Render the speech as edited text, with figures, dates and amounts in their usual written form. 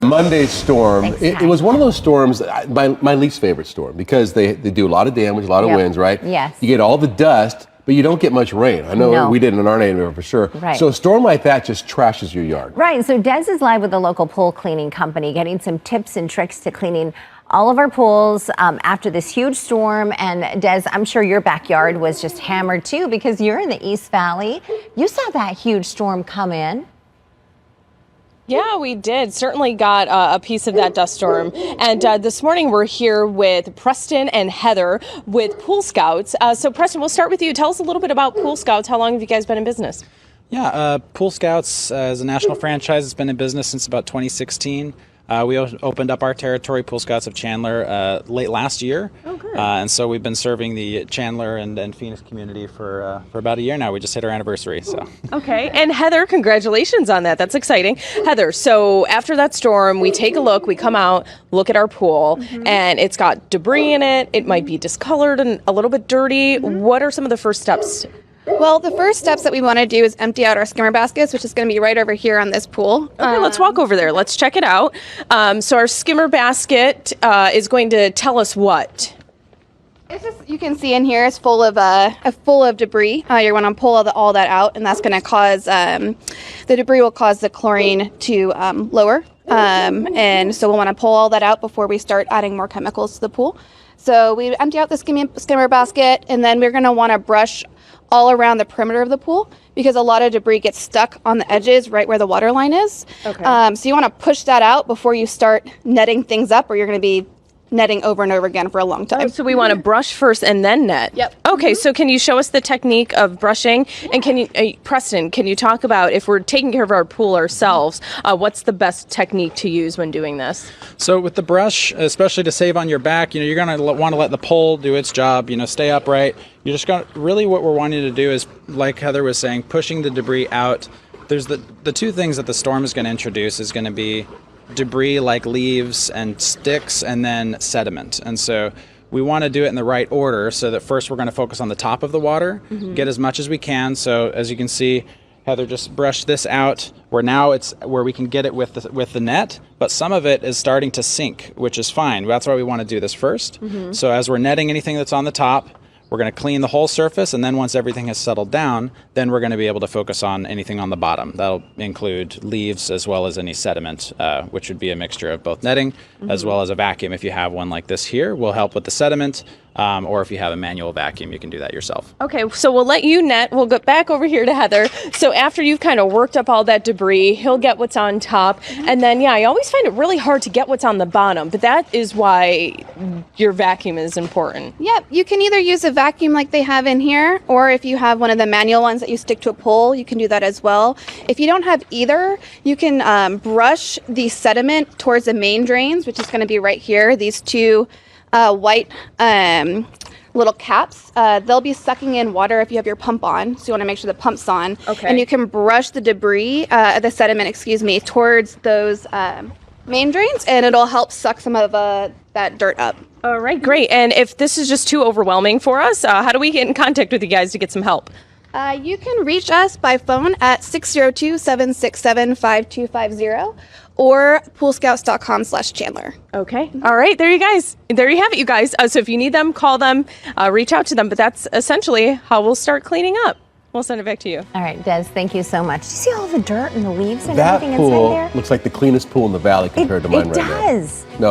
Monday's storm, Thanks, it was one of those storms, my least favorite storm, because they do a lot of damage, a lot of winds, right? Yes. You get all the dust, but you don't get much rain. I know we did in our neighborhood for sure. Right. So a storm like that just trashes your yard. Right. So Des is live with the local pool cleaning company, getting some tips and tricks to cleaning all of our pools after this huge storm. And Des, I'm sure your backyard was just hammered too, because you're in the East Valley. You saw that huge storm come in. Yeah, we did. Certainly got a piece of that dust storm. And this morning we're here with Preston and Heather with Pool Scouts. So Preston, we'll start with you. Tell us a little bit about Pool Scouts. How long have you guys been in business? Yeah, Pool Scouts is a national franchise. It's been in business since about 2016. We opened up our territory, Pool Scouts of Chandler, late last year. Oh, good. And so we've been serving the Chandler and Phoenix community for about a year now. We just hit our anniversary. So. Okay. And Heather, congratulations on that. That's exciting. Heather, so after that storm, we take a look, we come out, look at our pool, and it's got debris in it. It might be discolored and a little bit dirty. What are some of the first steps? Well, the first steps that we want to do is empty out our skimmer baskets, which is going to be right over here on this pool. Okay, let's walk over there. Let's check it out. So our skimmer basket is going to tell us what? It's just, you can see in here, it's full of debris. You're going to pull all that out, and that's going to cause the debris will cause the chlorine to lower. And so we'll want to pull all that out before we start adding more chemicals to the pool. So we empty out the skimmer basket, and then we're going to want to brush all around the perimeter of the pool, because a lot of debris gets stuck on the edges right where the water line is. Okay. So you want to push that out before you start netting things up, or you're going to be netting over and over again for a long time. So we want to brush first and then net. Yep. Okay, so can you show us the technique of brushing? And can you, Preston, can you talk about, if we're taking care of our pool ourselves, what's the best technique to use when doing this? So with the brush, especially to save on your back, you're going to want to let the pole do its job, stay upright. You're just going to, really what we're wanting to do is, like Heather was saying, pushing the debris out. There's the two things that the storm is going to introduce is going to be debris like leaves and sticks, and then sediment. And so we want to do it in the right order, so that first we're going to focus on the top of the water, get as much as we can. So as you can see, Heather just brushed this out, where now it's where we can get it with the net, but some of it is starting to sink, which is fine. That's why we want to do this first. So as we're netting anything that's on the top, we're going to clean the whole surface, and then once everything has settled down, then we're going to be able to focus on anything on the bottom. That'll include leaves as well as any sediment, which would be a mixture of both netting as well as a vacuum. If you have one like this here, will help with the sediment, or if you have a manual vacuum, you can do that yourself. Okay, so we'll let you net. We'll get back over here to Heather. So after you've kind of worked up all that debris, he'll get what's on top. And then, I always find it really hard to get what's on the bottom, but that is why your vacuum is important. Yep, you can either use a vacuum like they have in here, or if you have one of the manual ones that you stick to a pole, you can do that as well. If you don't have either, you can brush the sediment towards the main drains, which is going to be right here. These two white little caps. They'll be sucking in water if you have your pump on, so you want to make sure the pump's on. Okay. And you can brush the debris, the sediment, towards those main drains, and it'll help suck some of that dirt up. All right, great. And if this is just too overwhelming for us, how do we get in contact with you guys to get some help? You can reach us by phone at 602-767-5250 or poolscouts.com/Chandler. Okay. All right. There you have it, you guys. So if you need them, call them, reach out to them. But that's essentially how we'll start cleaning up. We'll send it back to you. All right, Des, thank you so much. Do you see all the dirt and the leaves and That everything pool inside there? looks like the cleanest pool in the valley compared to mine right now. It does. No.